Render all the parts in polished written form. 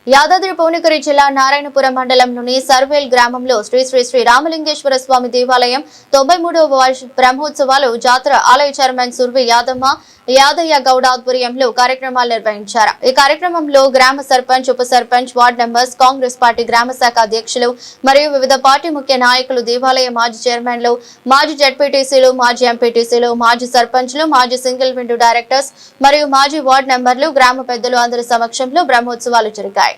యాదాద్రి భువనగిరి జిల్లా నారాయణపురం మండలంలోని సర్వేల్ గ్రామంలో శ్రీ శ్రీ శ్రీ రామలింగేశ్వర స్వామి దేవాలయం 93వ బ్రహ్మోత్సవాలు జాతర ఆలయ చైర్మన్ సుర్వి యాదయ్య గౌడ ఆధ్వర్యంలో కార్యక్రమాలు నిర్వహించారు. ఈ కార్యక్రమంలో గ్రామ సర్పంచ్, ఉప sarpanch, ward members, Congress party గ్రామ శాఖ అధ్యక్షులు మరియు వివిధ పార్టీ ముఖ్య నాయకులు, దేవాలయ మాజీ చైర్మన్లు, మాజీ జడ్పీటీసీలు, మాజీ ఎంపీటీసీలు, మాజీ సర్పంచ్లు, మాజీ సింగిల్ విండో డైరెక్టర్స్ మరియు మాజీ వార్డు మెంబర్లు, గ్రామ పెద్దలు అందరి సమక్షంలో బ్రహ్మోత్సవాలు జరిగాయి.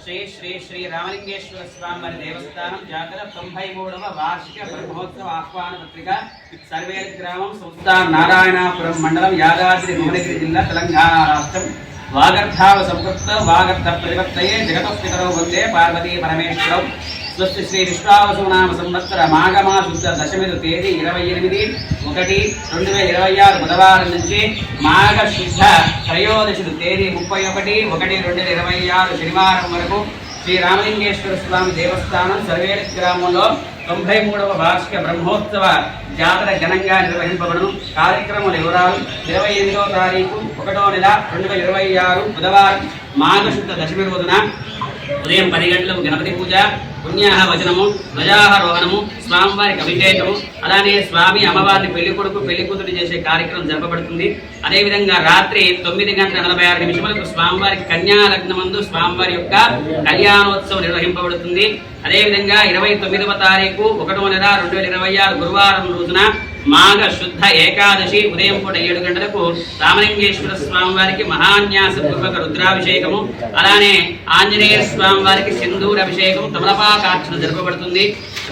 శ్రీ శ్రీ శ్రీ రామలింగేశ్వర స్వామి దేవస్థానం జాతర 93వ వార్షిక బ్రహ్మోత్సవ ఆహ్వాన పత్రిక సర్వేల్ గ్రామం సంస్థ నారాయణపురం మండలం యాదాద్రి భువనగిరి జిల్లా తెలంగాణ రాష్ట్రం వాగర్థావ సంపృక్త వాగర్థ ప్రతిపత్తయే జగతస్థితరో వందే పార్వతీ పరమేశ్వరం స్వస్తి శ్రీ విశ్వావసునామ సంవత్సర మాఘమా శుద్ధ దశమిది తేదీ 28/1/2026 బుధవారం నుంచి మాఘ శుద్ధ త్రయోదశి తేదీ 31/1/2026 శనివారం వరకు శ్రీ రామలింగేశ్వర స్వామి దేవస్థానం సర్వేల్ గ్రామంలో 93వ వార్షిక బ్రహ్మోత్సవ జాతర ఘనంగా నిర్వహింపబడును. కార్యక్రమాల వివరాలు 28వ తారీఖు 1వ నెల 2026 బుధవారం మాఘ శుద్ధ దశమి రోజున ఉదయం 10 గంటలకు గణపతి పూజ, పుణ్యాహవచనము, ధ్వజారోహణము, స్వామివారికి అభిషేకము, అలానే స్వామి అమ్మవారిని పెళ్లి కొడుకు పెళ్లి కూతురు చేసే కార్యక్రమం జరపబడుతుంది. అదేవిధంగా రాత్రి 9:46 స్వామివారికి కన్యాలగ్నమందు స్వామివారి యొక్క కళ్యాణోత్సవం నిర్వహింపబడుతుంది. అదేవిధంగా 29వ తారీఖు 1వ నెల 2026 గురువారం రోజున మాఘ శుద్ధ ఏకాదశి ఉదయం పూట 7 గంటలకు రామలింగేశ్వర స్వామి వారికి మహాన్యాస పూర్వక రుద్రాభిషేకము, అలానే ఆంజనేయ స్వామి వారికి సింధూర అభిషేకం, తమలపాకార్చన జరపబడుతుంది.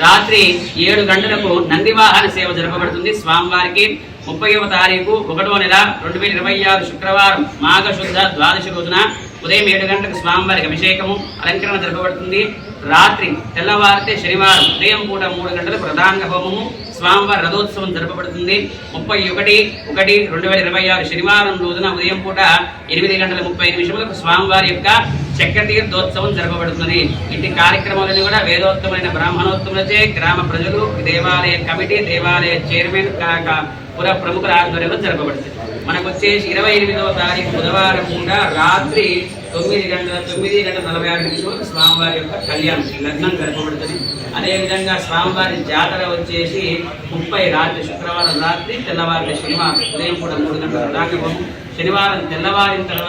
రాత్రి 7 గంటలకు నందివాహన సేవ జరపబడుతుంది. స్వామివారికి 30వ తారీఖు 1వ నెల 2026 శుక్రవారం మాఘ శుద్ధ ద్వాదశి రోజున ఉదయం 7 గంటలకు స్వామివారికి అభిషేకము, అలంకరణ జరపబడుతుంది. రాత్రి తెల్లవారితే శనివారం ఉదయం పూట 3 గంటలకు ప్రధాన హోమము, స్వామివారి రథోత్సవం జరపబడుతుంది. 31/1/2026 శనివారం రోజున ఉదయం పూట 8:30 స్వామివారి యొక్క చక్రతీర్థోత్సవం జరపబడుతుంది. ఇట్టి కార్యక్రమాలను కూడా వేదోత్తమైన బ్రాహ్మణోత్తములచే గ్రామ ప్రజలు, దేవాలయ కమిటీ, దేవాలయ చైర్మన్, పుర ప్రముఖుల ఆధ్వర్యంలో జరపబడుతుంది. మనకు వచ్చేసి 28వ తారీఖు బుధవారం కూడా రాత్రి 9:46 స్వామివారి యొక్క కళ్యాణం లగ్నం జరపబడుతుంది. అదేవిధంగా స్వామివారి జాతర వచ్చేసి 30 రాత్రి శుక్రవారం రాత్రి, తెల్లవారి శనివారం ఉదయం కూడా 3 గంటల దాకా, శనివారం తెల్లవారిన తర్వాత